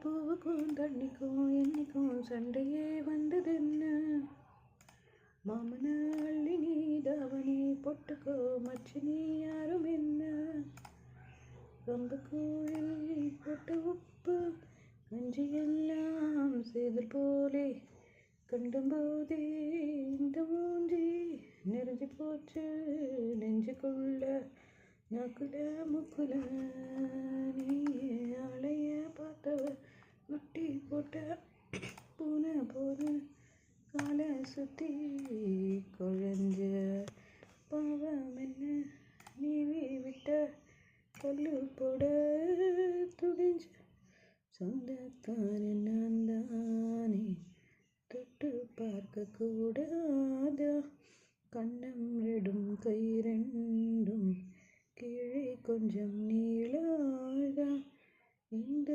பூவுக்கும் தண்ணிக்கும் என்னைக்கும் சண்டையே வந்ததென்ன? மாமன அள்ளி நீ தாவணி பொட்டுக்கோ மச்சினி யாரும் என்ன? கம்பு கூழில் போட்ட உப்பு கஞ்சி எல்லாம் சேதல் போலே கண்டும்போதே இந்த மூஞ்சி நெருஞ்சி போச்சு நெஞ்சுக்குள்ள நாக்குல முக்குல. நீ ஆளைய பார்த்தவ முட்டி போட்ட பூனை போன காலை சுத்தி குழஞ்ச பாவம் என்ன நீ விட்ட கல்லு போட துடிஞ்ச சொந்தக்காரன் நான் தானே தொட்டு பார்க்க கூடாதா? கண்ணம் ரெடும் கை ரெண்டும் கீழே கொஞ்சம் நீளாதா? இந்த